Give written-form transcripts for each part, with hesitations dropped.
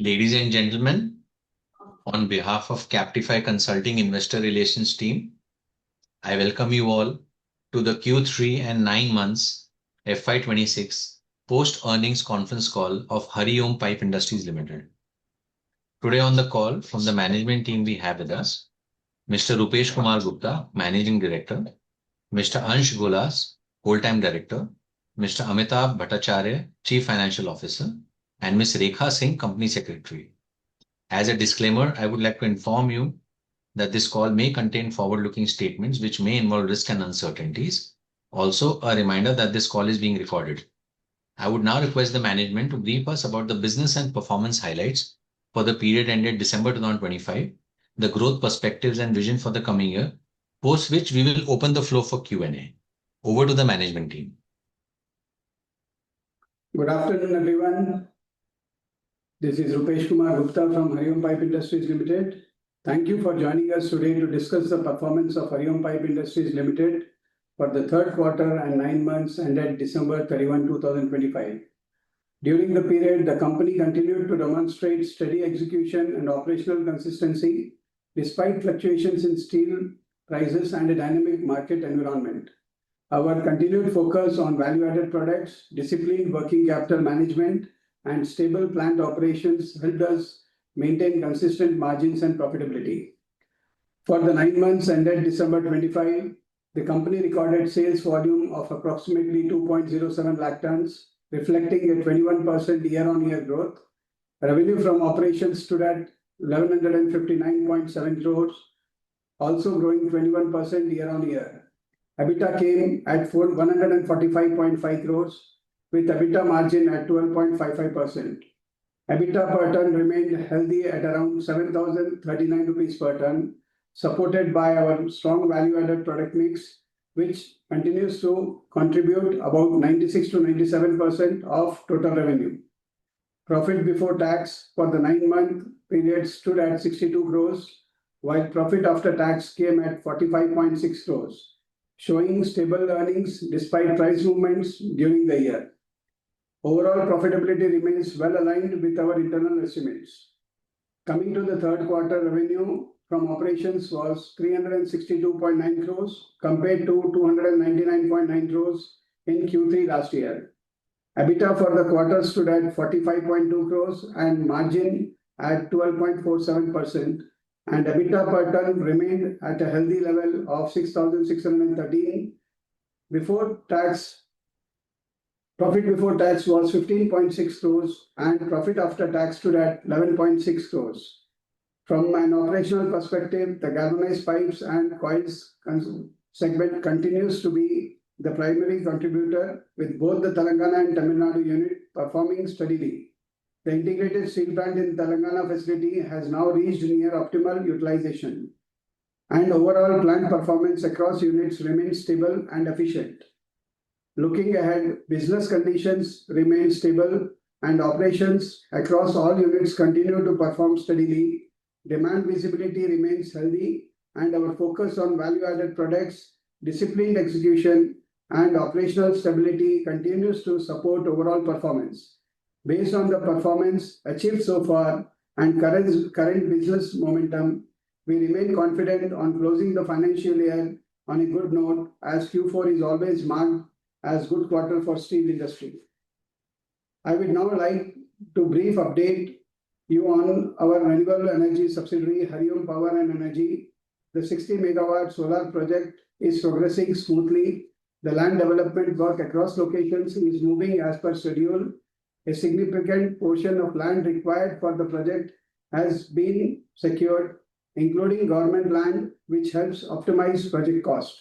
Ladies and gentlemen, on behalf of Captify Consulting Investor Relations team, I welcome you all to the Q3 and 9 months FY26 post-earnings conference call of Hari Om Pipe Industries Limited. Today on the call from the management team we have with us Mr. Rupesh Kumar Gupta, Managing Director, Mr. Ansh Gulas, Whole-Time Director, Mr. Amitabh Bhattacharya, Chief Financial Officer, and Ms. Rekha Singh, Company Secretary. As a disclaimer, I would like to inform you that this call may contain forward-looking statements which may involve risks and uncertainties. Also, a reminder that this call is being recorded. I would now request the management to brief us about the business and performance highlights for the period ended December 2025, the growth perspectives and vision for the coming year, post which we will open the floor for Q&A. Over to the management team. Good afternoon, everyone. This is Rupesh Kumar Gupta from Hari Om Pipe Industries Limited. Thank you for joining us today to discuss the performance of Hari Om Pipe Industries Limited for the third quarter and 9 months ended December 31, 2025. During the period, the company continued to demonstrate steady execution and operational consistency despite fluctuations in steel prices and a dynamic market environment. Our continued focus on value-added products, disciplined working capital management, and stable plant operations helped us maintain consistent margins and profitability. For the 9 months ended December 25, the company recorded sales volume of approximately 2.07 lakh tons, reflecting a 21% year-on-year growth. Revenue from operations stood at 1159.7 crores, also growing 21% year-on-year. EBITDA came at 145.5 crores, with EBITDA margin at 12.55%. EBITDA per ton remained healthy at around 7,039 rupees per ton, supported by our strong value-added product mix, which continues to contribute about 96 to 97% of total revenue. Profit before tax for the 9-month period stood at 62 crores, while profit after tax came at 45.6 crores, showing stable earnings despite price movements during the year. Overall profitability remains well aligned with our internal estimates. Coming to the third quarter, revenue from operations was 362.9 crores compared to 299.9 crores in Q3 last year. EBITDA for the quarter stood at 45.2 crores and margin at 12.47%, and EBITDA per ton remained at a healthy level of 6,613. Profit before tax was 15.6 crores and profit after tax stood at 11.6 crores. From an operational perspective, the galvanized pipes and coils segment continues to be the primary contributor, with both the Telangana and Tamil Nadu unit performing steadily. The integrated steel plant in Telangana facility has now reached near optimal utilization, and overall plant performance across units remains stable and efficient. Looking ahead, business conditions remain stable and operations across all units continue to perform steadily. Demand visibility remains healthy, and our focus on value-added products, disciplined execution, and operational stability continues to support overall performance. Based on the performance achieved so far and current business momentum, we remain confident on closing the financial year on a good note, as Q4 is always marked as good quarter for steel industry. I would now like to brief update you on our renewable energy subsidiary, Hari Om Power and Energy. The 60 megawatt solar project is progressing smoothly. The land development work across locations is moving as per schedule. A significant portion of land required for the project has been secured, including government land, which helps optimize project cost.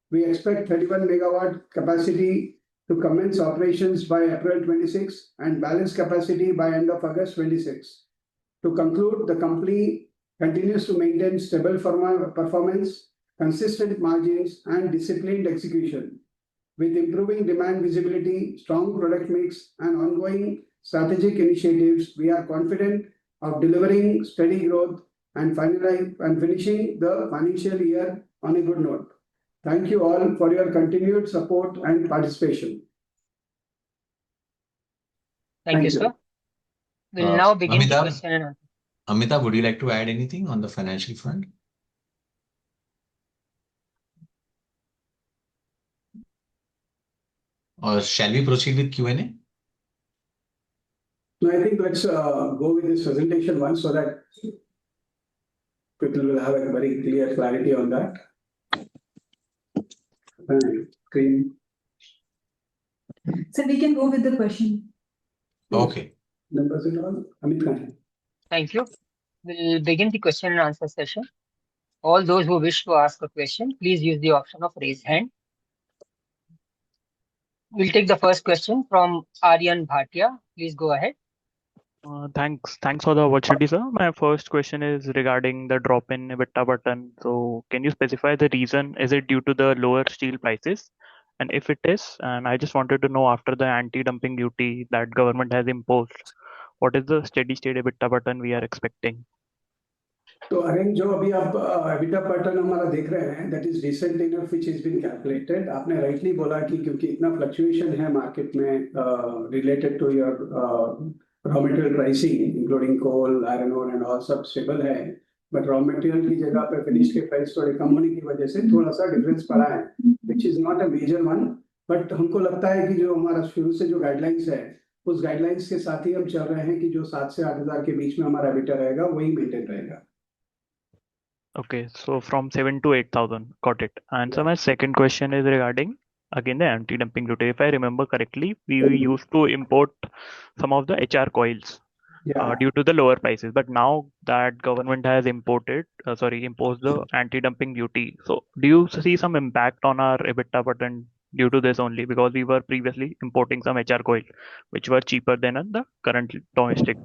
We expect 31 megawatt capacity to commence operations by April 26 and balance capacity by end of August 26. To conclude, the company continues to maintain stable performance, consistent margins, and disciplined execution. With improving demand visibility, strong product mix, and ongoing strategic initiatives, we are confident of delivering steady growth and finishing the financial year on a good note. Thank you all for your continued support and participation. Thank you, sir. We'll now begin the Amitabh, question and answer. Amitabh, would you like to add anything on the financial front? Or shall we proceed with Q&A? No, I think let's go with this presentation one so that people will have a very clear clarity on that. Screen. So we can go with the question. Okay. Numbers and all. Amit Khan. Thank you. We'll begin the question and answer session. All those who wish to ask a question, please use the option of raise hand. We'll take the first question from Aryan Bhatia. Please go ahead. Thanks for the opportunity, sir. My first question is regarding the drop in EBITDA per ton. So can you specify the reason? Is it due to the lower steel prices? And if it is, and I just wanted to know, after the anti-dumping duty that government has imposed, what is the steady state EBITDA per ton we are expecting? तो arrange जो अभी आप EBITDA pattern हमारा देख रहे हैं, that is decent enough which has been calculated. आपने rightly बोला कि क्योंकि इतना fluctuation है market में related to your raw material pricing, including coal, iron ore and all सब stable है, but raw material की जगह पे finished के price थोड़े कम होने की वजह से थोड़ा सा difference पड़ा है, which is not a major one, but हमको लगता है कि जो हमारा शुरू से जो guidelines है, उस guidelines के साथ ही हम चल रहे हैं कि जो 7 से 8,000 के बीच में हमारा EBITDA रहेगा, वही maintain रहेगा. Okay, so from 7 to 8,000, got it. And so my second question is regarding again the anti-dumping duty. If I remember correctly, we used to import some of the HR coils due to the lower prices. But now that government has imposed the anti-dumping duty. So do you see some impact on our EBITDA per ton due to this only? Because we were previously importing some HR coil, which were cheaper than the current domestic.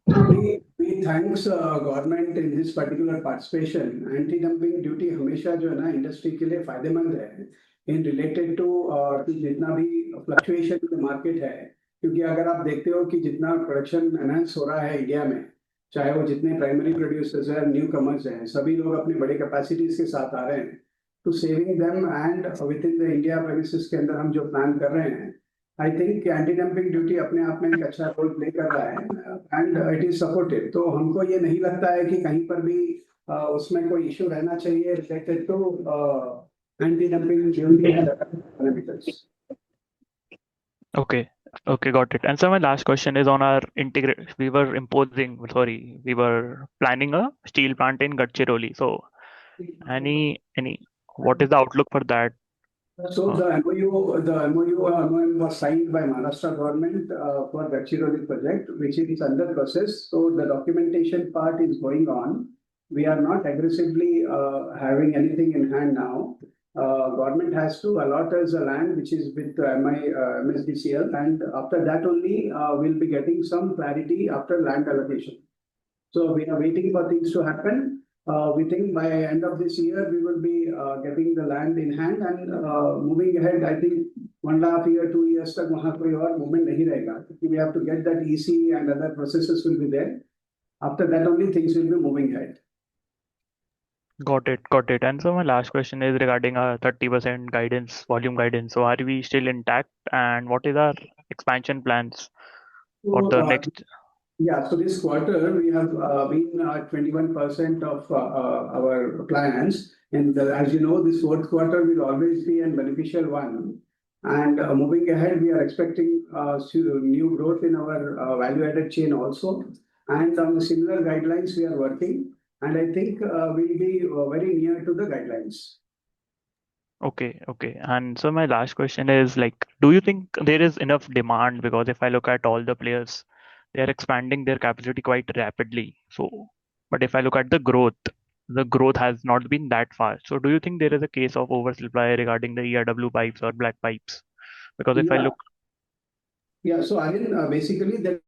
We thanks government in this particular participation. Anti-dumping duty हमेशा जो है ना industry के लिए फायदेमंद है in related to कि जितना भी fluctuation in the market है, क्योंकि अगर आप देखते हो कि जितना प्रोडक्शन एनहांस हो रहा है इंडिया में, चाहे वो जितने प्राइमरी प्रोड्यूसर्स हैं, न्यू कमर्स हैं, सभी लोग अपने बड़े कैपेसिटीज के साथ आ रहे हैं, तो saving them and with in the India premises के अंदर हम जो प्लान कर रहे हैं, I think anti dumping duty अपने आप में एक अच्छा रोल प्ले कर रहा है एंड इट इज सपोर्टेड. तो हमको ये नहीं लगता है कि कहीं पर भी उसमें कोई इशू रहना चाहिए related to anti dumping duty. Okay, got it. And so my last question is on our we were planning a steel plant in Gadchiroli. So what is the outlook for that? So the MOU was signed by Maharashtra government for Gadchiroli project, which is under process. So the documentation part is going on. We are not aggressively having anything in hand now. Government has to allot us a land which is with MSDCL, and after that only we'll be getting some clarity after land allocation. So we are waiting for things to happen. We think by end of this year we will be getting the land in hand and moving ahead. I think 1.5 year, 2 years तक वहाँ कोई और movement नहीं रहेगा. We have to get that EC and other processes will be there. After that only things will be moving ahead. Got it. And so my last question is regarding our 30% guidance, volume guidance. So are we still intact, and what is our expansion plans for the next? Yeah, so this quarter we have been at 21% of our plans, and as you know, this fourth quarter will always be a beneficial one. And moving ahead, we are expecting new growth in our value-added chain also. And on the similar guidelines, we are working. And I think we'll be very near to the guidelines. Okay. And so my last question is, like, do you think there is enough demand? Because if I look at all the players, they are expanding their capacity quite rapidly. So, but if I look at the growth has not been that fast. So do you think there is a case of oversupply regarding the ERW pipes or black pipes? Because if I look. Yeah, so I mean, basically the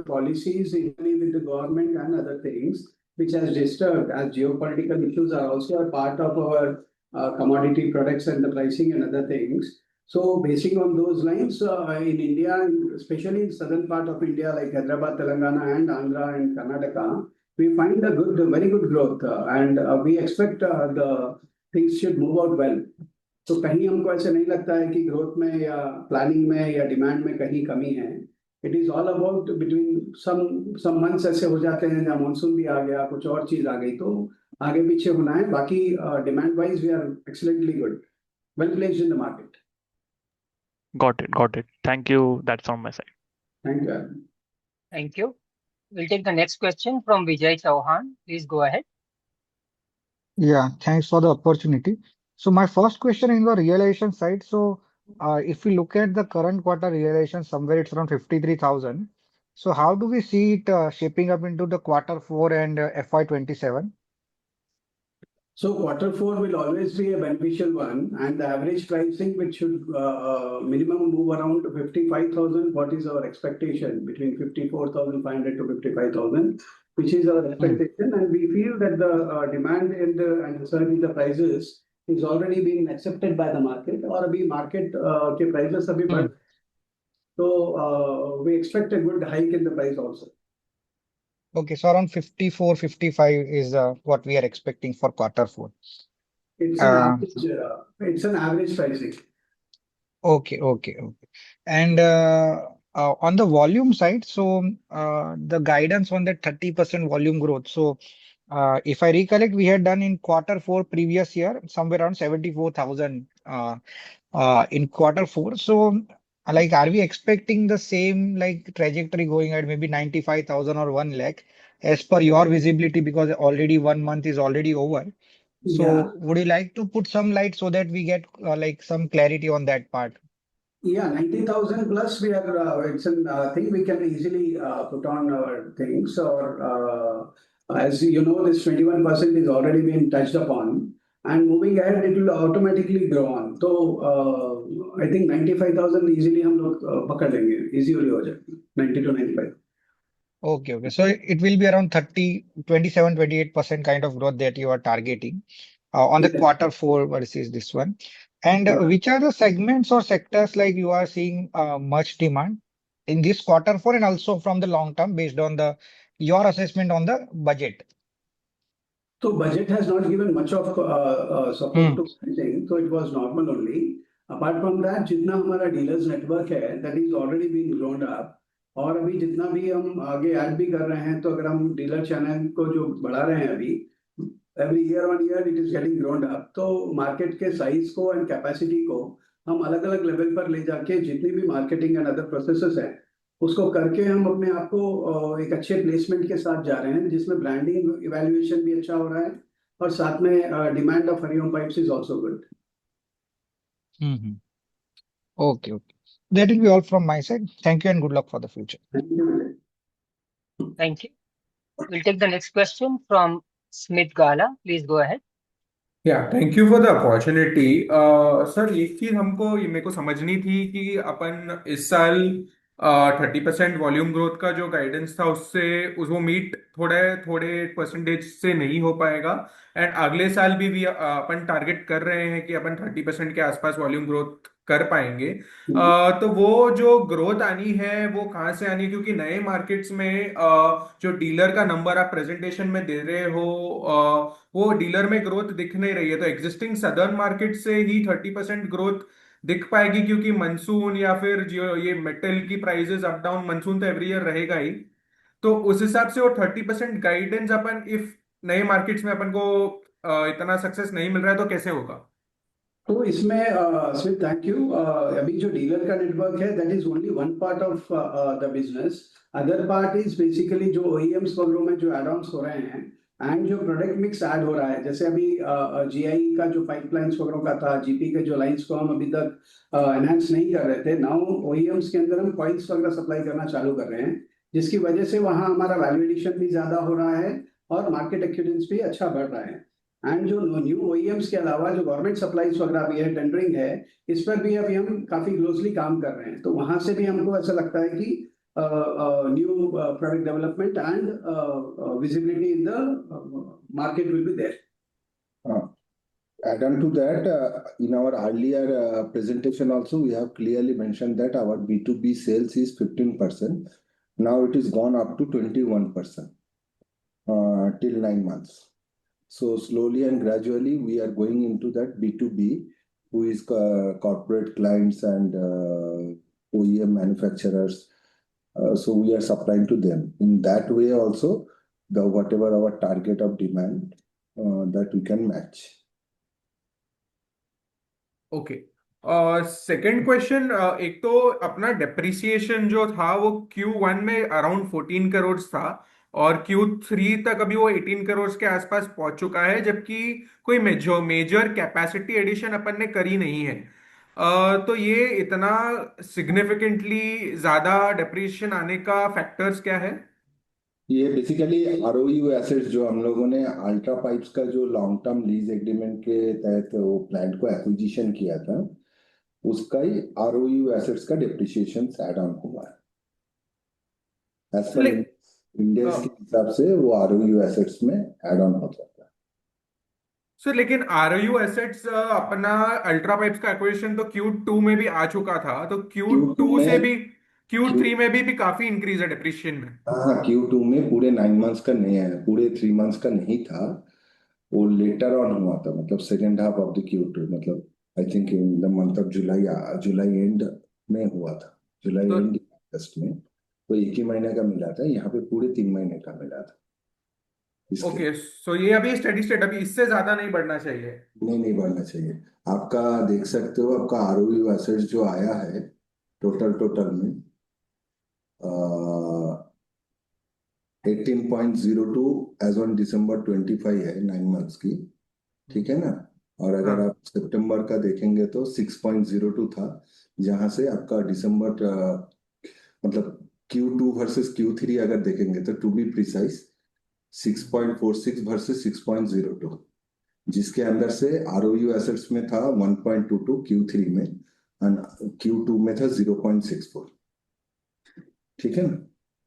policies with the government and other things which has disturbed, as geopolitical issues are also a part of our commodity products and the pricing and other things. So basing on those lines, in India, especially in southern part of India like Hyderabad, Telangana and Andhra and Karnataka, we find a very good growth and we expect the things should move out well. तो कहीं हमको ऐसे नहीं लगता है कि growth में या प्लानिंग में या डिमांड में कहीं कमी है. It is all about between some months ऐसे हो जाते हैं जहाँ मानसून भी आ गया, कुछ और चीज आ गई, तो आगे पीछे होना है. बाकी demand wise we are excellently good, well placed in the market. Got it. Got it. Thank you. That's on my side. Thank you, Arvind. Thank you. We'll take the next question from Vijay Chauhan. Please go ahead. Yeah, thanks for the opportunity. So my first question in the realization side. So if we look at the current quarter realization, somewhere it's around 53,000. So how do we see it shaping up into the quarter 4 and FY27? So quarter 4 will always be a beneficial one, and the average pricing which should minimum move around to 55,000. What is our expectation? Between 54,500 to 55,000, which is our expectation, and we feel that the demand and certainly the prices is already being accepted by the market, or अभी market के prices अभी बढ़, so we expect a good hike in the price also. Okay, so around 54, 55 is what we are expecting for quarter 4. It's an average pricing. Okay. And on the volume side, so the guidance on that 30% volume growth. So if I recollect, we had done in quarter 4 previous year somewhere around 74,000 in quarter 4. So like, are we expecting the same like trajectory going at maybe 95,000 or 1 lakh as per your visibility, because already 1 month is already over? So Yeah. would you like to put some light so that we get like some clarity on that part? Yeah, 90,000 plus we are, it's a thing we can easily put on our things, or as you know, this 21% is already been touched upon, and moving ahead, it will automatically grow on. So I think 95,000 easily हम लोग पकड़ लेंगे, easily हो जाएगा, 90 to 95. Okay. So it will be around 30, 27, 28% kind of growth that you are targeting on the Yes. quarter 4 versus this one. And Yeah. which are the segments or sectors like you are seeing much demand in this quarter 4 and also from the long term based on your assessment on the budget? So budget has not given much of support to pricing, so it was normal only. Apart from that, जितना हमारा dealers network है, that is already been grown up. और अभी जितना भी हम आगे add भी कर रहे हैं, तो अगर हम डीलर चैनल को जो बढ़ा रहे हैं अभी, every year on year it is getting grown up. तो मार्केट के साइज को एंड कैपेसिटी को हम अलग अलग लेवल पर ले जाके जितनी भी मार्केटिंग एंड अदर प्रोसेसेस हैं, उसको करके हम अपने आप को एक अच्छे प्लेसमेंट के साथ जा रहे हैं, जिसमें ब्रांडिंग इवैल्यूएशन भी अच्छा हो रहा है, और साथ में demand of Hariom pipes is also good. Okay. That will be all from my side. Thank you and good luck for the future. Thank you. Thank you. We'll take the next question from Smith Gala. Please go ahead. या thank you for the opportunity. Sir एक चीज हमको ये मेरे को समझनी थी कि अपन इस साल 30% वॉल्यूम ग्रोथ का जो गाइडेंस था वो मीट थोड़े थोड़े परसेंटेज से नहीं हो पाएगा, एंड अगले साल भी अपन टारगेट कर रहे हैं कि अपन 30% के आसपास वॉल्यूम ग्रोथ कर पाएंगे. तो वो जो ग्रोथ आनी है वो कहाँ से आनी है, क्योंकि नए मार्केट्स में जो डीलर का नंबर आप प्रेजेंटेशन में दे रहे हो वो डीलर में ग्रोथ दिख नहीं रही है. तो एग्जिस्टिंग सदर्न मार्केट से ही 30% ग्रोथ दिख पाएगी, क्योंकि मनसून या फिर जो ये मेटल की प्राइसेस अप डाउन, मनसून तो एवरी ईयर रहेगा ही, तो उस हिसाब से वो 30% गाइडेंस अपन इफ नए मार्केट्स में अपन को इतना सक्सेस नहीं मिल रहा है तो कैसे होगा? तो इसमें स्मिथ थैंक यू. अभी जो डीलर का नेटवर्क है, that is only one part of the business. Other part is basically जो ओईएम्स वगैरह में जो एड ऑन्स हो रहे हैं एंड जो प्रोडक्ट मिक्स ऐड हो रहा है. जैसे अभी जीआई का जो पाइपलाइंस वगैरह का था, जीपी के जो लाइंस को हम अभी तक एनहांस नहीं कर रहे थे, नाउ ओईएम्स के अंदर हम कॉइल्स वगैरह सप्लाई करना चालू कर रहे हैं, जिसकी वजह से वहाँ हमारा वैल्यू एडिशन भी ज्यादा हो रहा है और मार्केट एक्यूरेंस भी अच्छा बढ़ रहा है. एंड जो न्यू ओईएम्स के अलावा जो गवर्नमेंट सप्लाईज वगैरह भी है, टेंडरिंग है, इस पर भी अभी हम काफी क्लोजली काम कर रहे हैं. तो वहां से भी हमको ऐसा लगता है कि new product development and visibility in the market will be there. Add on to that, in our earlier presentation also, we have clearly mentioned that our B2B sales is 15%. Now it is gone up to 21% till 9 months. So slowly and gradually we are going into that B2B, who is corporate clients and OEM manufacturers. So we are supplying to them. In that way also, the whatever our target of demand, that we can match. Okay second question, एक तो अपना depreciation जो था वो Q1 में around 14 crore था और Q3 तक अभी वो 18 करोड़ के आसपास पहुंच चुका है, जबकि कोई मेजर कैपेसिटी एडिशन अपन ने करी नहीं है। तो ये इतना सिग्निफिकेंटली ज्यादा डेप्रिसिएशन आने का फैक्टर्स क्या है? ये बेसिकली आरओयू एसेट्स जो हम लोगों ने अल्ट्रा पाइप्स का जो लॉन्ग टर्म लीज एग्रीमेंट के तहत वो प्लांट को एक्विजिशन किया था, उसका ही आरओयू एसेट्स का डेप्रिसिएशन ऐड ऑन हुआ है। एज पर इंडेक्स के हिसाब से वो आरओयू एसेट्स में ऐड ऑन हो जाता है। सर लेकिन आरओयू एसेट्स अपना अल्ट्रा पाइप्स का एक्विजिशन तो Q2 में भी आ चुका था, तो Q2 से भी Q3 में भी काफी इंक्रीज है डेप्रिसिएशन में। हाँ, Q2 में पूरे 9 मंथ्स का नहीं है, पूरे 3 मंथ्स का नहीं था, वो लेटर ऑन हुआ था, मतलब second half of the Q2, मतलब I think in the month of July and में हुआ था, जुलाई तो एंड अगस्त में। तो एक ही महीने का मिला था, यहाँ पे पूरे 3 महीने का मिला था इसके। ओके, सो ये अभी स्टेडी स्टेट, अभी इससे ज्यादा नहीं बढ़ना चाहिए। नहीं बढ़ना चाहिए। आपका देख सकते हो, आपका आरओयू एसेट्स जो आया है टोटल में 18.02 एज ऑन December 25 है, 9 मंथ्स की, ठीक है ना। और अगर हाँ, आप सितंबर का देखेंगे तो 6.02 था, जहां से आपका दिसंबर मतलब Q2 वर्सेस Q3 अगर देखेंगे तो टू बी प्रिसाइज 6.46 वर्सेस 6.02, जिसके अंदर से आरओयू एसेट्स में था 1.22 Q3 में और Q2 में था 0.64, ठीक है ना।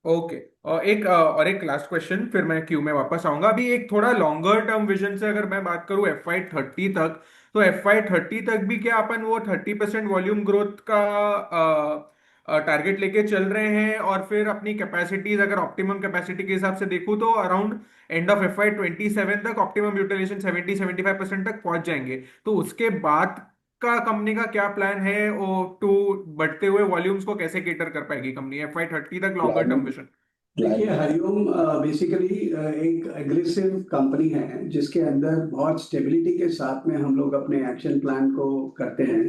ओके। और एक लास्ट क्वेश्चन, फिर मैं क्यू में वापस आऊंगा। अभी एक थोड़ा लॉन्गर टर्म विजन से अगर मैं बात करूं FY30 तक, तो FY30 तक भी क्या अपन वो 30% वॉल्यूम ग्रोथ का टारगेट लेके चल रहे हैं? और फिर अपनी कैपेसिटीज अगर ऑप्टिमम कैपेसिटी के हिसाब से देखूं तो अराउंड एंड ऑफ FY27 तक ऑप्टिमम यूटिलाइजेशन 70-75% तक पहुंच जाएंगे। तो उसके बाद का कंपनी का क्या प्लान है, वो टू बढ़ते हुए वॉल्यूम्स को कैसे केटर कर पाएगी कंपनी FY30 तक, लॉन्गर टर्म विजन? देखिए हरिओम बेसिकली एक एग्रेसिव कंपनी है जिसके अंदर बहुत स्टेबिलिटी के साथ में हम लोग अपने एक्शन प्लान को करते हैं।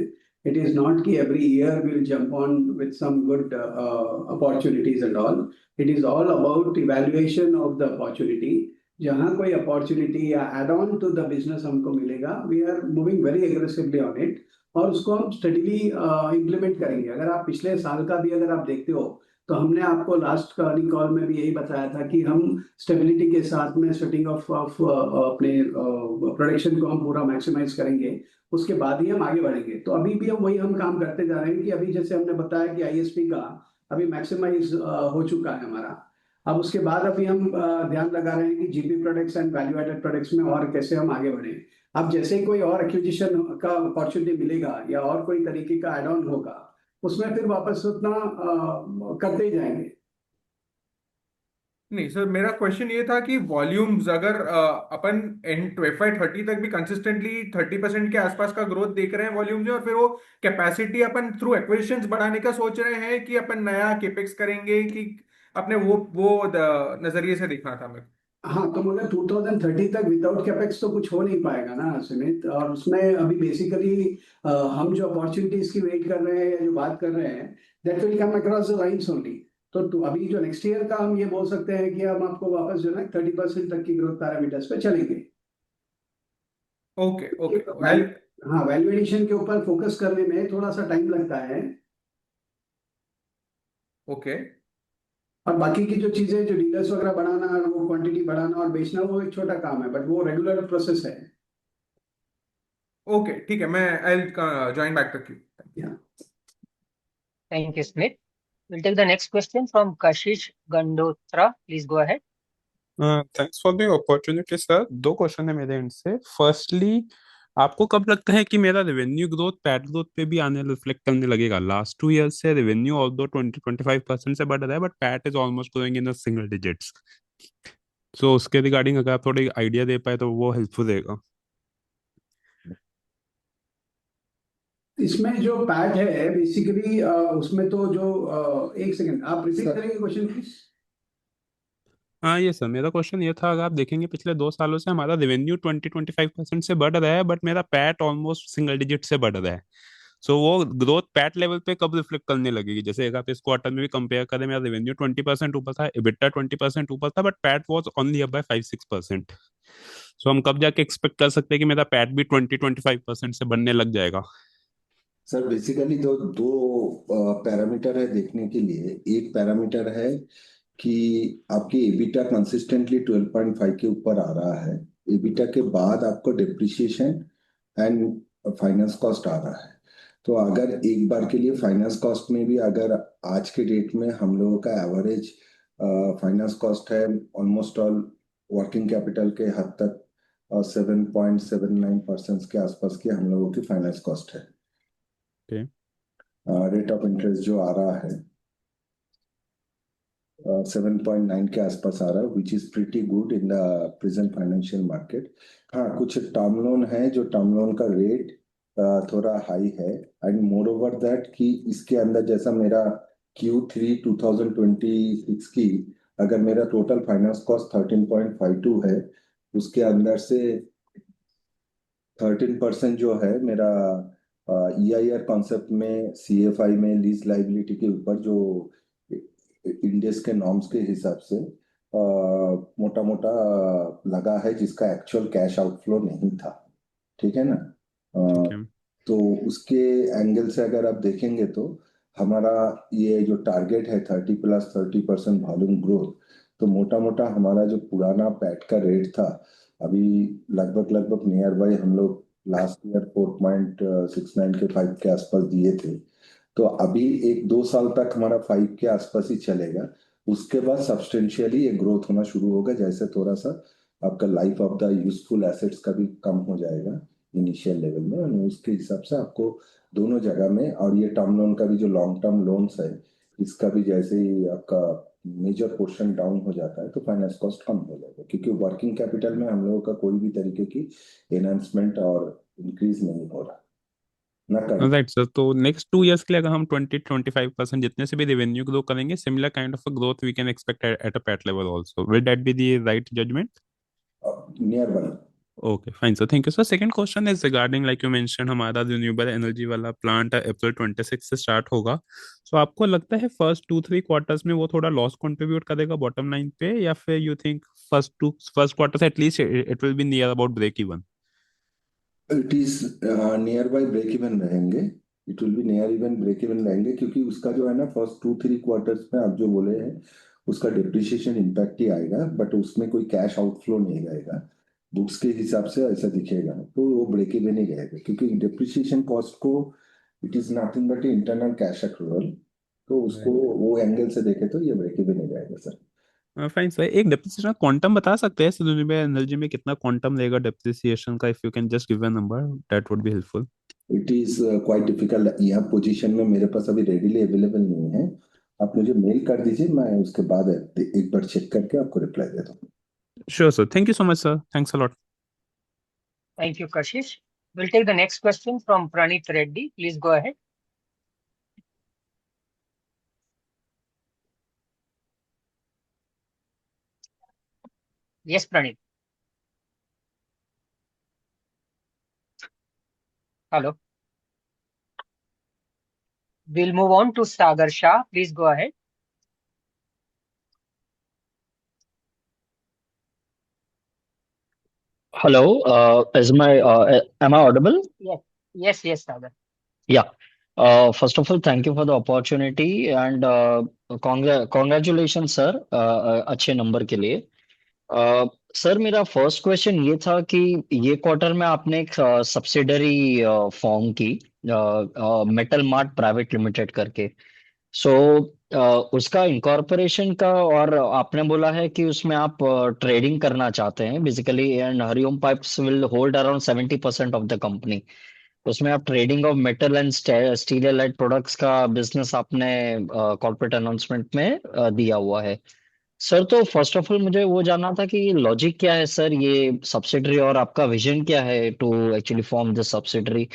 इट इज नॉट कि every year will jump on with some good opportunities and all. It is all about evaluation of the opportunity. जहाँ कोई अपॉर्चुनिटी या add on to the business हमको मिलेगा, we are moving very aggressively on it और उसको हम steadily implement करेंगे। अगर आप पिछले साल का भी अगर आप देखते हो तो हमने आपको लास्ट का अर्निंग कॉल में भी यही बताया था कि हम स्टेबिलिटी के साथ में सेटिंग ऑफ अपने प्रोडक्शन को हम पूरा मैक्सिमाइज करेंगे, उसके बाद ही हम आगे बढ़ेंगे। तो अभी भी हम वही काम करते जा रहे हैं कि अभी जैसे हमने बताया कि आईएसपी का अभी मैक्सिमाइज हो चुका है हमारा। अब उसके बाद अभी हम ध्यान लगा रहे हैं कि GP products and value added products में और कैसे हम आगे बढ़े। अब जैसे ही कोई और एक्विजिशन का अपॉर्चुनिटी मिलेगा या और कोई तरीके का एड ऑन होगा, उसमें फिर वापस उतना करते ही जाएंगे। नहीं सर, मेरा क्वेश्चन ये था कि वॉल्यूम्स अगर अपन एंड FY30 तक भी कंसिस्टेंटली 30% के आसपास का ग्रोथ देख रहे हैं वॉल्यूम्स में, और फिर वो कैपेसिटी अपन थ्रू एक्विजिशंस बढ़ाने का सोच रहे हैं कि अपन नया केपेक्स करेंगे, कि अपने वो नजरिए से देखना था मेरे हाँ, तो मगर 2030 तक विदाउट कैपेक्स तो कुछ हो नहीं पाएगा ना सुमित। और उसमें अभी बेसिकली हम जो अपॉर्चुनिटीज की वेट कर रहे हैं या जो बात कर रहे हैं, that will come across the lines only. तो अभी जो नेक्स्ट ईयर का हम ये बोल सकते हैं कि हम आपको वापस जो है 30% तक की ग्रोथ पैरामीटर्स पे चलेंगे। ओके ओके हाँ, वैल्यू एडिशन के ऊपर फोकस करने में थोड़ा सा टाइम लगता है ओके और बाकी की जो चीजें, जो डीलर्स वगैरह बढ़ाना, वो क्वांटिटी बढ़ाना और बेचना, वो एक छोटा काम है, बट वो रेगुलर प्रोसेस है। ओके, ठीक है, मैं I join back the Q. Thank you, Smith. We'll take the next question from Kashish Gandotra. Please go ahead. Thanks for the opportunity sir. दो क्वेश्चन है मेरे एंड से। फर्स्टली, आपको कब लगता है कि मेरा रेवेन्यू ग्रोथ पैट ग्रोथ पे भी आने रिफ्लेक्ट करने लगेगा? लास्ट 2 ईयर से रेवेन्यू ऑल्दो 20-25% से बढ़ रहा है, but PAT is almost going in single digits. So उसके रिगार्डिंग अगर आप थोड़ी आइडिया दे पाए तो वो हेल्पफुल रहेगा। इसमें जो पैट है बेसिकली उसमें तो जो एक सेकंड आप रिपीट सर करेंगे क्वेश्चन प्लीज। हाँ ये सर, मेरा क्वेश्चन ये था, अगर आप देखेंगे पिछले 2 सालों से हमारा रेवेन्यू 20-25% से बढ़ रहा है, बट मेरा पैट ऑलमोस्ट सिंगल डिजिट से बढ़ रहा है। सो वो ग्रोथ पैट लेवल पे कब रिफ्लेक्ट करने लगेगी? जैसे अगर आप इस क्वार्टर में भी कंपेयर करें, मेरा रेवेन्यू 20% ऊपर था, EBITDA 20% ऊपर था, but PAT was only up by 5-6%। सो हम कब जाके एक्सपेक्ट कर सकते हैं कि मेरा पैट भी 20-25% से बढ़ने लग जाएगा? सर बेसिकली दो दो पैरामीटर है देखने के लिए। एक पैरामीटर है कि आपकी एबिटा कंसिस्टेंटली 12.5 के ऊपर आ रहा है। एबिटा के बाद आपको डिप्रिसिएशन एंड फाइनेंस कॉस्ट आ रहा है। तो अगर एक बार के लिए फाइनेंस कॉस्ट में भी अगर आज के डेट में हम लोगों का एवरेज फाइनेंस कॉस्ट है ऑलमोस्ट ऑल वर्किंग कैपिटल के हद तक 7.79% के आसपास की हम लोगों की फाइनेंस कॉस्ट है। ओके। रेट ऑफ इंटरेस्ट जो आ रहा है 7.9 के आसपास आ रहा है, which is pretty good in the present financial market. हाँ, कुछ टर्म लोन है जो टर्म लोन का रेट थोड़ा हाई है। एंड मोर ओवर दैट कि इसके अंदर जैसा मेरा Q3 2026 की अगर मेरा टोटल फाइनेंस कॉस्ट 13.52 है, उसके अंदर से 13% जो है मेरा EIR कॉन्सेप्ट में CFI में लीज लाइबिलिटी के ऊपर जो इंडेक्स के नॉर्म्स के हिसाब से मोटा मोटा लगा है, जिसका एक्चुअल कैश आउटफ्लो नहीं था। ठीक है ना। ठीक अ, है। तो उसके एंगल से अगर आप देखेंगे तो हमारा ये जो टारगेट है 30+30% वॉल्यूम ग्रोथ, तो मोटा मोटा हमारा जो पुराना पैट का रेट था अभी लगभग लगभग नियर बाई हम लोग लास्ट ईयर 4.69 के 5 के आसपास दिए थे। तो अभी 1-2 साल तक हमारा 5 के आसपास ही चलेगा। उसके बाद सब्सटेंशियली ये ग्रोथ होना शुरू होगा, जैसे थोड़ा सा आपका life of the useful assets का भी कम हो जाएगा इनिशियल लेवल में, और उसके हिसाब से आपको दोनों जगह में, और ये टर्म लोन का भी जो लॉन्ग टर्म लोन्स है इसका भी जैसे ही आपका मेजर पोर्शन डाउन हो जाता है तो फाइनेंस कॉस्ट कम हो जाएगा, क्योंकि वर्किंग कैपिटल में हम लोगों का कोई भी तरीके की एनहांसमेंट और इंक्रीज नहीं हो रहा ना कर। राइट सर, तो नेक्स्ट 2 इयर्स के लिए अगर हम 20-25% जितने से भी रेवेन्यू ग्रो करेंगे, similar kind of a growth we can expect at a PAT level also. Will that be the right judgment? Near by. Okay, fine. So thank you. So second question is regarding like you mentioned हमारा renewable energy वाला plant अप्रैल 26 से start होगा। सो आपको लगता है first 2-3 quarters में वो थोड़ा लॉस कंट्रीब्यूट करेगा बॉटम लाइन पे, या फिर you think first quarter at least it will be near about break even? It is near by break even रहेंगे। It will be near even break even रहेंगे, क्योंकि उसका जो है ना फर्स्ट 2-3 क्वार्टर्स में आप जो बोले हैं उसका डिप्रिसिएशन इम्पैक्ट ही आएगा, बट उसमें कोई कैश आउटफ्लो नहीं रहेगा। बुक्स के हिसाब से ऐसा दिखेगा तो वो ब्रेक इवन ही रहेगा, क्योंकि डिप्रिसिएशन कॉस्ट को it is nothing but internal cash accrual. तो उसको वो एंगल से देखे तो ये ब्रेक इवन ही रहेगा सर। फाइन सर, एक डेप्रिसिएशन क्वांटम बता सकते हैं रिन्यूएबल एनर्जी में कितना क्वांटम रहेगा डेप्रिसिएशन का? If you can just give a number that would be helpful. It is quite difficult, यह पोजीशन में मेरे पास अभी रेडीली अवेलेबल नहीं है। आप मुझे मेल कर दीजिए, मैं उसके बाद एक बार चेक करके आपको रिप्लाई दे दूँ। Sure sir, thank you so much sir, thanks a lot. Thank you, Kashish. We'll take the next question from Pranit Reddy. Please go ahead. Yes, Pranit. Hello. We'll move on to Sagar Shah. Please go ahead. Hello, am I audible? Yes. Yes, Sagar. Yeah. First of all, thank you for the opportunity and congratulations, sir, अच्छे number के लिए। Sir मेरा first question ये था कि ये quarter में आपने एक सब्सिडरी फॉर्म की मेटल मार्ट प्राइवेट लिमिटेड करके। सो उसका इनकॉर्पोरेशन का, और आपने बोला है कि उसमें आप ट्रेडिंग करना चाहते हैं basically, and Hariom pipes will hold around 70% of the company. उसमें आप trading of metal and steel allied products का बिजनेस आपने कॉर्पोरेट अनाउंसमेंट में दिया हुआ है। सर तो फर्स्ट ऑफ ऑल मुझे वो जानना था कि लॉजिक क्या है सर, ये सब्सिडरी, और आपका विजन क्या है to actually form this subsidiary.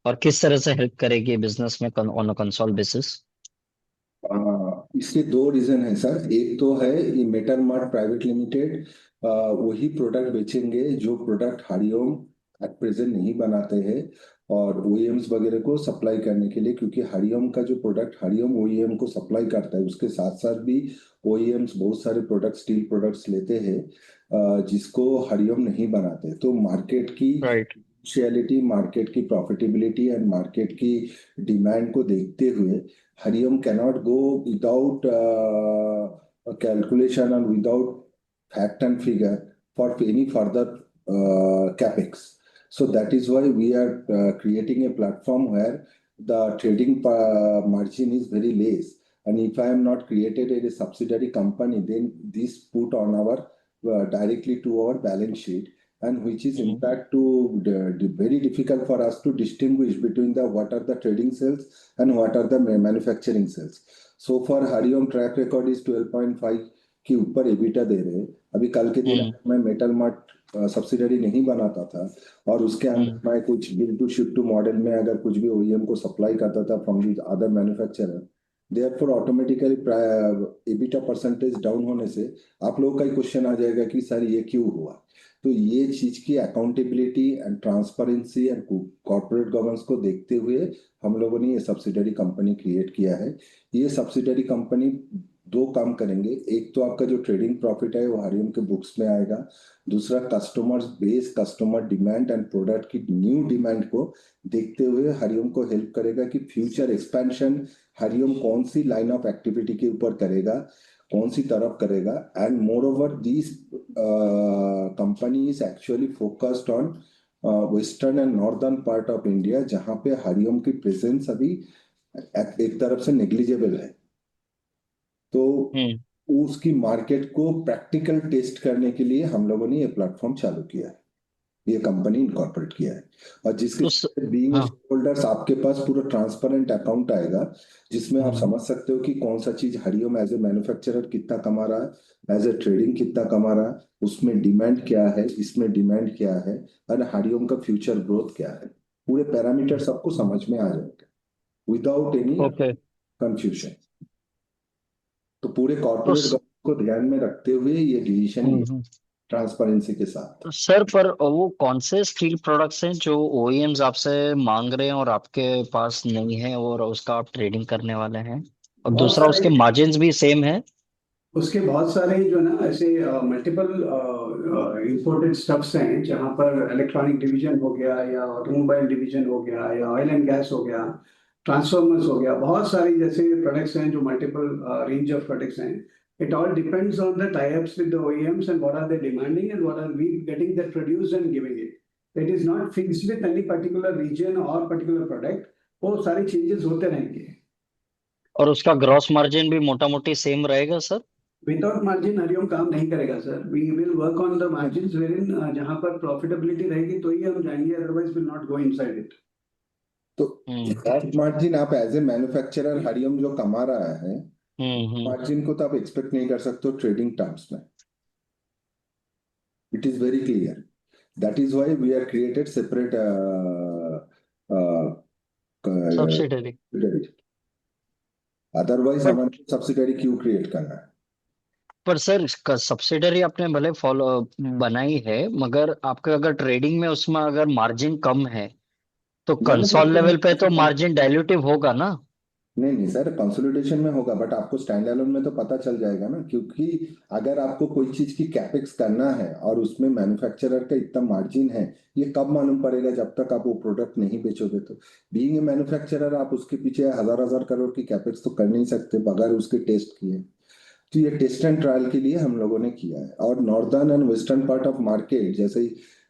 और किस तरह से हेल्प करेगी बिजनेस में ऑन अ कंसोल बेसिस? इसके दो रीजन है सर। एक तो है ये मेटल मार्ट प्राइवेट लिमिटेड वही प्रोडक्ट बेचेंगे जो प्रोडक्ट हरिओम एट प्रेजेंट नहीं बनाते हैं, और ओईएम्स वगैरह को सप्लाई करने के लिए, क्योंकि हरिओम का जो प्रोडक्ट हरिओम ओईएम को सप्लाई करता है, उसके साथ साथ भी ओईएम्स बहुत सारे प्रोडक्ट स्टील प्रोडक्ट्स लेते हैं जिसको हरिओम नहीं बनाते। तो मार्केट की राइट। शेयरिटी, मार्केट की प्रॉफिटेबिलिटी एंड मार्केट की डिमांड को देखते हुए Hariom cannot go without a calculation and without fact and figure for any further capex. So that is why we are creating a platform where the trading margin is very less. And if I am not created as a subsidiary company, then this put on our directly to our balance sheet, and which is in fact to very difficult for us to distinguish between the what are the trading sales and what are the manufacturing sales. So far Hariom track record is 12.5 के ऊपर EBITDA दे रहे हैं। अभी कल के दिन मैं metal mart subsidiary नहीं बनाता था और उसके अंदर मैं कुछ bill to ship to model में अगर कुछ भी ओईएम को सप्लाई करता था from the other manufacturer, therefore automatically EBITDA percentage down होने से आप लोगों का ही क्वेश्चन आ जाएगा कि सर ये क्यों हुआ। तो ये चीज की accountability and transparency and corporate governance को देखते हुए हम लोगों ने ये सब्सिडरी कंपनी क्रिएट किया है। ये सब्सिडरी कंपनी दो काम करेंगे। एक तो आपका जो ट्रेडिंग प्रॉफिट है वो हरिओम के बुक्स में आएगा, दूसरा customers base, customer demand and product की न्यू डिमांड को देखते हुए हरिओम को हेल्प करेगा कि फ्यूचर एक्सपेंशन हरिओम कौन सी लाइन ऑफ एक्टिविटी के ऊपर करेगा, कौन सी तरफ करेगा। And more over this company is actually focused on western and northern part of India, जहां पे हरिओम की प्रेजेंस अभी एक तरफ से नेग्लिजिबल है। तो उसकी मार्केट को प्रैक्टिकल टेस्ट करने के लिए हम लोगों ने ये प्लेटफॉर्म चालू किया है, ये कंपनी इनकॉर्पोरेट किया है, और जिसके बीइंग होल्डर्स आपके पास पूरा ट्रांसपेरेंट अकाउंट आएगा जिसमें आप समझ सकते हो कि कौन सा चीज हरिओम एज ए मैन्युफैक्चरर कितना कमा रहा है, एज ए ट्रेडिंग कितना कमा रहा है, उसमें डिमांड क्या है, इसमें डिमांड क्या है, और हरिओम का फ्यूचर ग्रोथ क्या है। पूरे पैरामीटर सबको समझ में आ जाएगा विदाउट एनी कंफ्यूजन। तो पूरे कॉर्पोरेट को ध्यान में रखते हुए ये डिसीजन ट्रांसपेरेंसी के साथ। सर पर वो कौन से स्टील प्रोडक्ट्स हैं जो ओईएम्स आपसे मांग रहे हैं और आपके पास नहीं है और उसका आप ट्रेडिंग करने वाले हैं, और दूसरा उसके मार्जिन्स भी सेम है? उसके बहुत सारे जो ना ऐसे मल्टीपल इंपोर्टेड स्टफ्स हैं, जहां पर इलेक्ट्रॉनिक डिवीजन हो गया या ऑटोमोबाइल डिवीजन हो गया या ऑयल एंड गैस हो गया, ट्रांसफॉर्मर्स हो गया, बहुत सारी जैसे प्रोडक्ट्स हैं जो मल्टीपल रेंज ऑफ प्रोडक्ट्स हैं। It all depends on the tie-ups with the OEMs and what are they demanding and what are we getting that produced and giving it. It is not fixed with any particular region or particular product. वो सारी changes होते रहेंगे। और उसका gross margin भी मोटा मोटी same रहेगा सर? विदाउट मार्जिन हरिओम काम नहीं करेगा sir. We will work on the margins wherein जहां पर प्रॉफिटेबिलिटी रहेगी तो ही हम जाएंगे, otherwise will not go inside it. तो ग्रॉस मार्जिन आप एज ए मैन्युफैक्चरर हरिओम जो कमा रहा है मार्जिन को तो आप एक्सपेक्ट नहीं कर सकते हो ट्रेडिंग टर्म्स में। It is very clear, that is why we are created separate subsidiary. Otherwise हमारे सब्सिडरी क्यों क्रिएट करना है? पर सर सब्सिडरी आपने भले फॉलो बनाई है, मगर आपके अगर ट्रेडिंग में उसमें अगर मार्जिन कम है तो कंसोल लेवल पे तो मार्जिन डाइल्यूटिव होगा ना? नहीं सर, कंसोलिडेशन में होगा, बट आपको स्टैंड अलोन में तो पता चल जाएगा ना, क्योंकि अगर आपको कोई चीज की कैपेक्स करना है और उसमें मैन्युफैक्चरर का इतना मार्जिन है, ये कब मालूम पड़ेगा? जब तक आप वो प्रोडक्ट नहीं बेचोगे। तो बीइंग ए मैन्युफैक्चरर आप उसके पीछे हजार करोड़ की कैपेक्स तो कर नहीं सकते बगैर उसके टेस्ट किए। तो ये टेस्ट एंड ट्रायल के लिए हम लोगों ने किया है। और northern and western part of market, जैसे ही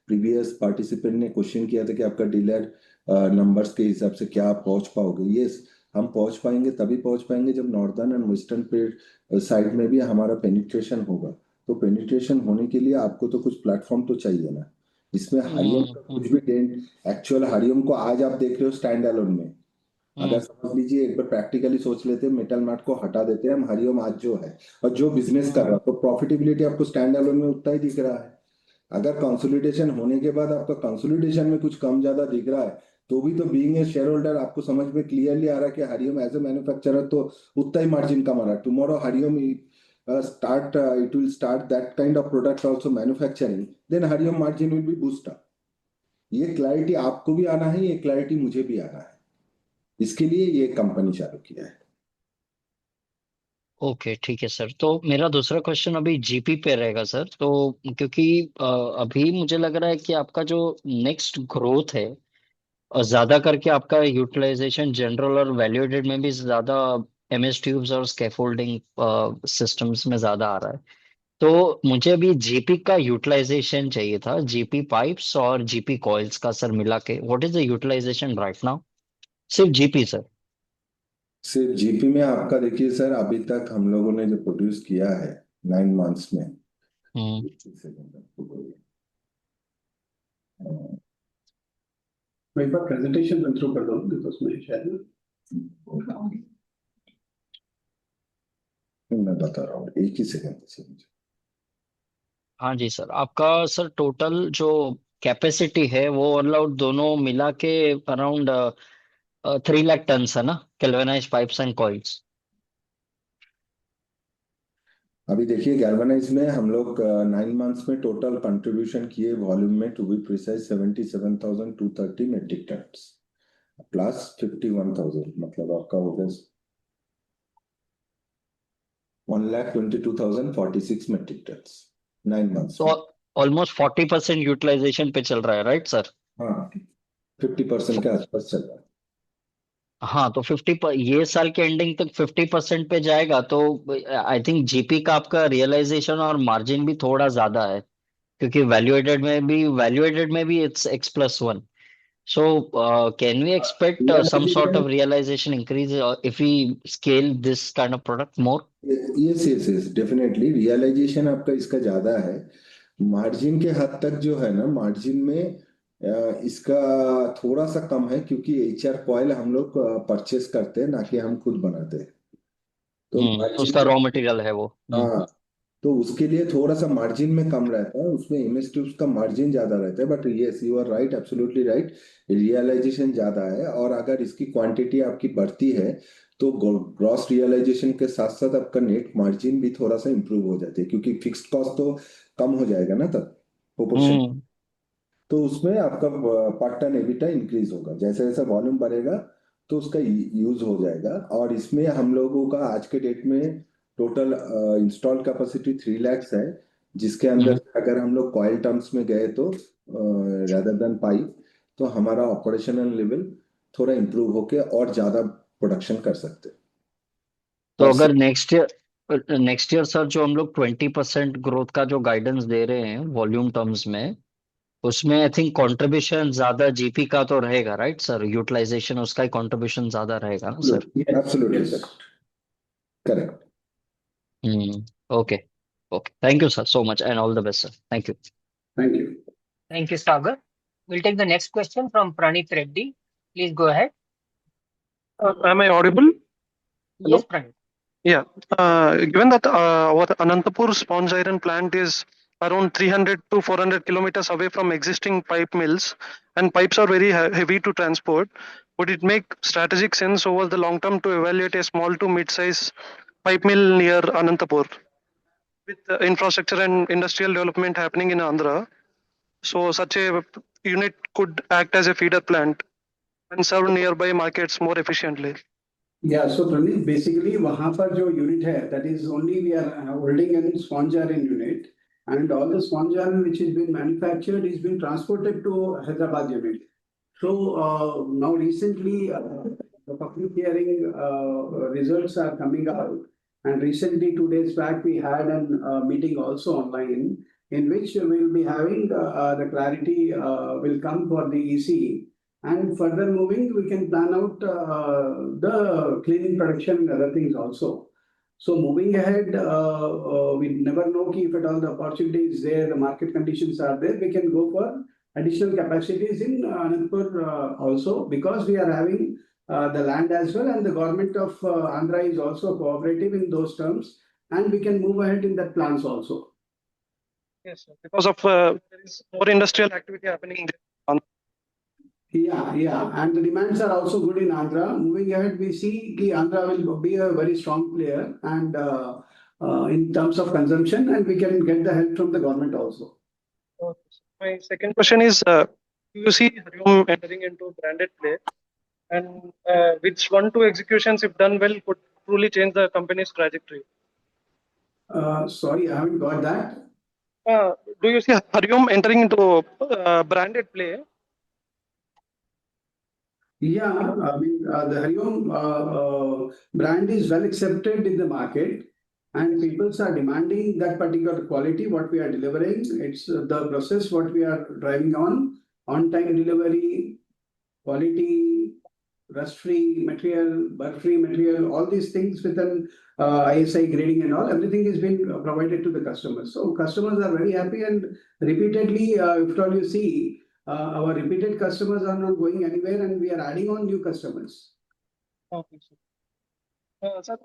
प्रीवियस पार्टिसिपेंट ने क्वेश्चन किया था कि आपका डीलर नंबर्स के हिसाब से क्या आप पहुंच पाओगे, ये हम पहुंच पाएंगे, तभी पहुंच पाएंगे जब नॉर्दर्न एंड वेस्टर्न पे साइड में भी हमारा पेनिट्रेशन होगा। तो पेनिट्रेशन होने के लिए आपको तो कुछ प्लेटफॉर्म तो चाहिए ना। इसमें हरिओम का कुछ भी डेंट एक्चुअल हरिओम को आज आप देख रहे हो स्टैंड अलोन में, अगर समझ लीजिए एक बार प्रैक्टिकली सोच लेते हैं, मेटल मार्ट को हटा देते हैं हम, हरिओम आज जो है और जो बिजनेस कर रहा है, तो प्रॉफिटेबिलिटी आपको स्टैंड अलोन में उतना ही दिख रहा है। अगर कंसोलिडेशन होने के बाद आपका कंसोलिडेशन में कुछ कम ज्यादा दिख रहा है तो भी तो बीइंग ए शेयर होल्डर आपको समझ में क्लियरली आ रहा है कि हरिओम एज ए मैन्युफैक्चरर तो उतना ही मार्जिन कमा रहा है. Tomorrow Hariom it will start that kind of product also manufacturing, then Hariom margin will be boost up. ये क्लैरिटी आपको भी आना है, ये क्लैरिटी मुझे भी आना है. इसके लिए ये कंपनी चालू किया है. ओके ठीक है सर। तो मेरा दूसरा क्वेश्चन अभी जीपी पे रहेगा सर। तो क्योंकि अभी मुझे लग रहा है कि आपका जो नेक्स्ट ग्रोथ है ज्यादा करके आपका यूटिलाइजेशन जनरल और वैल्यू एडेड में भी ज्यादा एमएस ट्यूब्स और स्कैफोल्डिंग सिस्टम्स में ज्यादा आ रहा है। तो मुझे अभी जीपी का यूटिलाइजेशन चाहिए था, जीपी पाइप्स और जीपी कॉइल्स का सर मिला के what is the utilization right now, सिर्फ जीपी सर। सिर्फ जीपी में आपका देखिए सर, अभी तक हम लोगों ने जो प्रोड्यूस किया है 9 मंथ्स में, मैं एक बार प्रेजेंटेशन रन थ्रू कर दूं बिकॉज मैं शायद मैं बता रहा हूँ, एक ही सेकंड से. हाँ जी सर। आपका सर टोटल जो कैपेसिटी है वो ऑल आउट दोनों मिला के अराउंड 3 लाख टन है ना, कैल्वेनाइज पाइप्स एंड कॉइल्स। अभी देखिए गैल्वेनाइज में हम लोग 9 मंथ्स में टोटल कंट्रीब्यूशन किए वॉल्यूम में, to be precise 77,230 metric ton plus 51,000, मतलब आपका हो गया 1,22,046 मेट्रिक टन 9 मंथ्स. तो ऑलमोस्ट 40% यूटिलाइजेशन पे चल रहा है राइट सर? हाँ 50% के आसपास चल रहा है. हाँ तो 50 ये साल के एंडिंग तक 50% पे जाएगा तो आई थिंक जीपी का आपका रियलाइजेशन और मार्जिन भी थोड़ा ज्यादा है, क्योंकि वैल्यू एडेड में भी it's X+1. So, can we expect some sort of realization increase if we scale this kind of product more? Yes yes yes definitely realization आपका इसका ज्यादा है. मार्जिन के हद तक जो है ना, मार्जिन में इसका थोड़ा सा कम है, क्योंकि एचआर कॉइल हम लोग परचेस करते हैं, ना कि हम खुद बनाते हैं. तो तो उसका रॉ मटेरियल है वो. हाँ, तो उसके लिए थोड़ा सा मार्जिन में कम रहता है, उसमें एमएस ट्यूब्स का मार्जिन ज्यादा रहता है. But yes you are right, absolutely right, realization ज्यादा है. और अगर इसकी क्वांटिटी आपकी बढ़ती है तो ग्रॉस रियलाइजेशन के साथ साथ आपका नेट मार्जिन भी थोड़ा सा इंप्रूव हो जाती है, क्योंकि फिक्स्ड कॉस्ट तो कम हो जाएगा ना तब प्रोपोर्शन. तो उसमें आपका पर टन एबिटा इंक्रीज होगा. जैसे जैसे वॉल्यूम बढ़ेगा तो उसका यूज हो जाएगा. और इसमें हम लोगों का आज के डेट में टोटल इंस्टॉल कैपेसिटी 3 लाख है, जिसके अंदर अगर हम लोग कॉइल टर्म्स में गए तो रादर देन पाइप, तो हमारा ऑपरेशनल लेवल थोड़ा इंप्रूव होके और ज्यादा प्रोडक्शन कर सकते हैं. तो अगर नेक्स्ट ईयर सर जो हम लोग 20% ग्रोथ का जो गाइडेंस दे रहे हैं वॉल्यूम टर्म्स में, उसमें आई थिंक कंट्रीब्यूशन ज्यादा जीपी का तो रहेगा राइट सर? यूटिलाइजेशन उसका ही कंट्रीब्यूशन ज्यादा रहेगा ना sir? Absolutely sir, correct. Okay okay, thank you sir so much and all the best sir. Thank you. Thank you. Thank you, Sagar. We'll take the next question from Pranit Reddy. Please go ahead. Am I audible? Hello? Yes, Pranit. Yeah. Given that our Anantapur sponge iron plant is around 300 to 400 kilometers away from existing pipe mills, and pipes are very heavy to transport, would it make strategic sense over the long term to evaluate a small to mid-size pipe mill near Anantapur? With infrastructure and industrial development happening in Andhra, so such a unit could act as a feeder plant and serve nearby markets more efficiently. Yeah, so Pranit, basically वहाँ पर जो unit है, that is only we are holding an sponge iron unit, and all the sponge iron which has been manufactured is been transported to Hyderabad unit. So now recently the public hearing results are coming out, and recently 2 days back we had a meeting also online in which we will be having the clarity will come for the EC. And further moving, we can plan out the cleaning production and other things also. So moving ahead, we never know if at all the opportunity is there, the market conditions are there, we can go for additional capacities in Anantapur also, because we are having the land as well, and the government of Andhra is also cooperative in those terms, and we can move ahead in that plans also. Yes, sir. Because of there is more industrial activity happening there. Yeah, and the demands are also good in Andhra. Moving ahead, we see the Andhra will be a very strong player and in terms of consumption, and we can get the help from the government also. My second question is, do you see Hariom entering into branded play, and which 1-2 executions, if done well, could truly change the company's trajectory? Sorry, I haven't got that. Do you see Hariom entering into branded play? Yeah, I mean, the Hariom brand is well accepted in the market, and people are demanding that particular quality, what we are delivering. It's the process, what we are driving on-time delivery, quality, rust-free material, bug-free material, all these things with an ISI grading and all, everything is being provided to the customers. So customers are very happy, and repeatedly, if all you see, our repeated customers are not going anywhere, and we are adding on new customers. Okay, sir.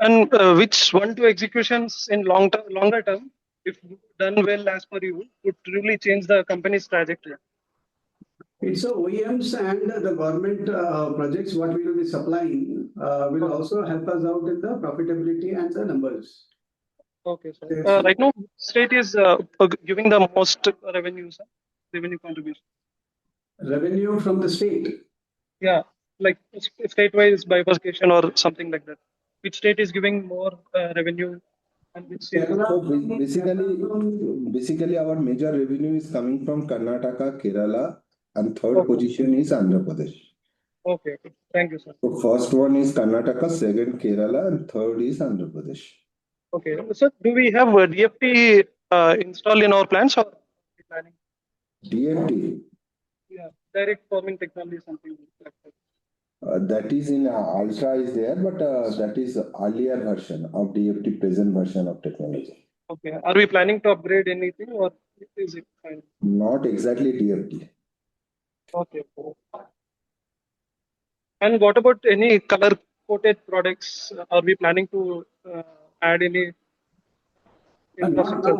And which 1-2 executions in longer term, if done well as per you, would really change the company's trajectory? It's a OEMs and the government projects what we will be supplying will also help us out in the profitability and the numbers. Okay, sir. Yes. Right now, state is giving the most revenue, sir, revenue contribution. Revenue from the state. Yeah, like state-wise bifurcation or something like that. Which state is giving more revenue, and which state? So basically, our major revenue is coming from Karnataka, Kerala, and third position is Andhra Pradesh. Okay, thank you, sir. So first one is Karnataka, second Kerala, and third is Andhra Pradesh. Okay, so do we have a DFT installed in our plants, or are we planning? DFT. Yeah, direct forming technology, something like that. That is in Ultra is there, but that is earlier version of DFT, present version of technology. Okay, are we planning to upgrade anything, or is it fine? Not exactly DFT. Okay. And what about any color-coated products? Are we planning to add any infrastructure?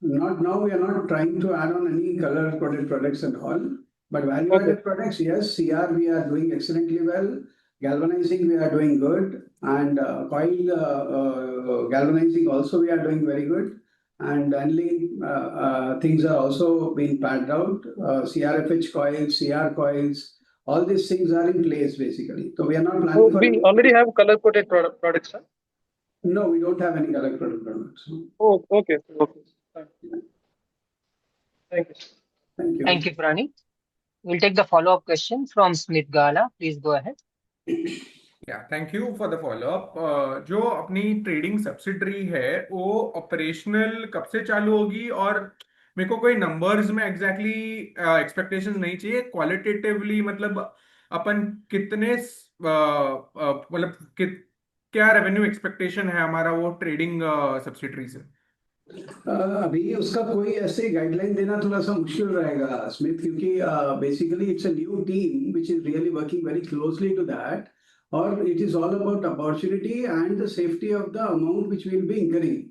Not now. We are not trying to add on any color-coded products and all. But value-added products, yes. CR we are doing excellently well. Galvanizing we are doing good, and coil galvanizing also we are doing very good. And annealing things are also being padded out. CRFH coils, CR coils, all these things are in place basically. So we are not planning for. We already have color-coated products, sir? No, we don't have any color-coded products. Oh, okay. Thank you. Thank you. Thank you, Pranit. We'll take the follow-up question from Smith Gala. Please go ahead. Yeah, thank you for the follow-up. जो अपनी trading subsidiary है वो operational कब से चालू होगी, और मेरे को कोई नंबर्स में एग्जैक्टली एक्सपेक्टेशंस नहीं चाहिए, क्वालिटेटिवली मतलब अपन कितने मतलब क्या रेवेन्यू एक्सपेक्टेशन है हमारा वो ट्रेडिंग सब्सिडरी से? अभी उसका कोई ऐसे गाइडलाइन देना थोड़ा सा मुश्किल रहेगा स्मिथ, क्योंकि basically it's a new team which is really working very closely to that, और it is all about opportunity and the safety of the amount which will be incurring.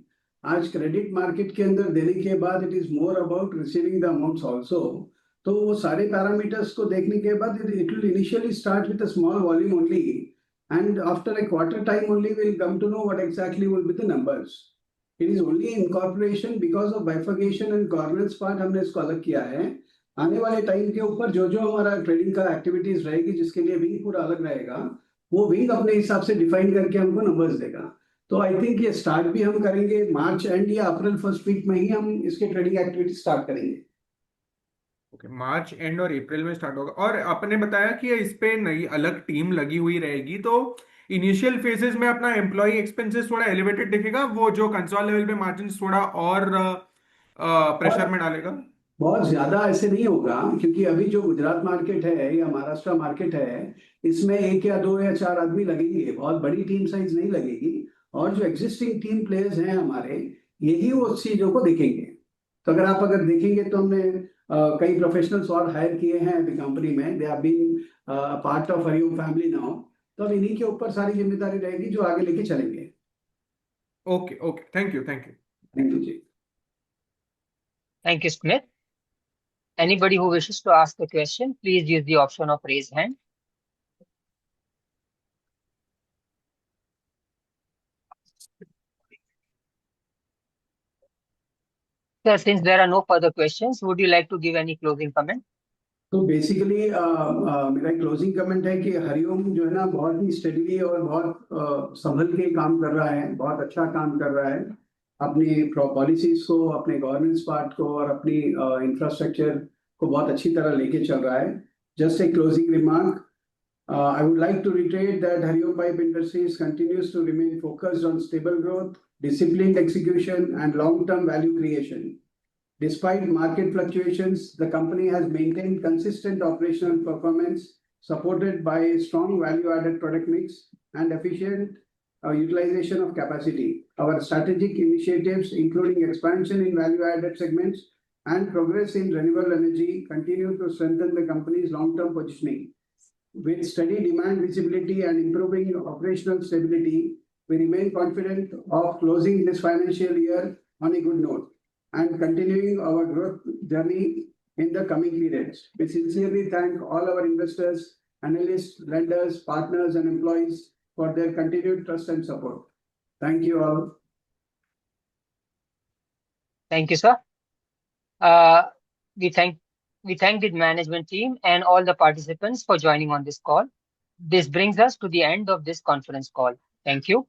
आज क्रेडिट मार्केट के अंदर देने के बाद it is more about receiving the amounts also. तो वो सारे पैरामीटर्स को देखने के बाद it will initially start with a small volume only, and after a quarter time only will come to know what exactly will be the numbers. It is only incorporation because of bifurcation and governance part हमने इसको अलग किया है. आने वाले time के ऊपर जो जो हमारा ट्रेडिंग का एक्टिविटीज रहेगी जिसके लिए विंग पूरा अलग रहेगा, वो विंग अपने हिसाब से डिफाइन करके हमको नंबर्स देगा. तो आई थिंक ये स्टार्ट भी हम करेंगे मार्च एंड या अप्रैल फर्स्ट वीक में ही हम इसके ट्रेडिंग एक्टिविटी स्टार्ट करेंगे. ओके, मार्च एंड और अप्रैल में स्टार्ट होगा. और आपने बताया कि इस पे नई अलग टीम लगी हुई रहेगी, तो इनिशियल फेजेस में अपना एम्प्लॉय एक्सपेंसेस थोड़ा एलिवेटेड दिखेगा, वो जो कंसोल लेवल पे मार्जिन थोड़ा और प्रेशर में डालेगा. बहुत ज्यादा ऐसे नहीं होगा, क्योंकि अभी जो गुजरात मार्केट है या महाराष्ट्र मार्केट है, इसमें 1 या 2 या 4 आदमी लगेंगे, बहुत बड़ी टीम साइज नहीं लगेगी. और जो एग्जिस्टिंग टीम प्लेयर्स हैं हमारे, यही वो चीजों को देखेंगे. तो अगर देखेंगे तो हमने कई प्रोफेशनल्स और हायर किए हैं अभी कंपनी में. They have been part of Hariom family now. तो अब इन्हीं के ऊपर सारी जिम्मेदारी रहेगी जो आगे लेके चलेंगे. Okay, thank you. Thank you ji. Thank you, Smith. Anybody who wishes to ask a question, please use the option of raise hand. Sir, since there are no further questions, would you like to give any closing comment? तो basically मेरा closing comment है कि हरिओम जो है ना बहुत ही steadily और बहुत संभल के काम कर रहा है, बहुत अच्छा काम कर रहा है अपनी पॉलिसीज को, अपने गवर्नेंस पार्ट को और अपनी इंफ्रास्ट्रक्चर को बहुत अच्छी तरह लेके चल रहा है. Just a closing remark, I would like to reiterate that Hariom Pipe Industries continues to remain focused on stable growth, disciplined execution, and long-term value creation. Despite market fluctuations, the company has maintained consistent operational performance, supported by a strong value-added product mix and efficient utilization of capacity. Our strategic initiatives, including expansion in value-added segments and progress in renewable energy, continue to strengthen the company's long-term positioning. With steady demand visibility and improving operational stability, we remain confident of closing this financial year on a good note and continuing our growth journey in the coming periods. We sincerely thank all our investors, analysts, lenders, partners, and employees for their continued trust and support. Thank you all. Thank you, sir. We thank the management team and all the participants for joining on this call. This brings us to the end of this conference call. Thank you.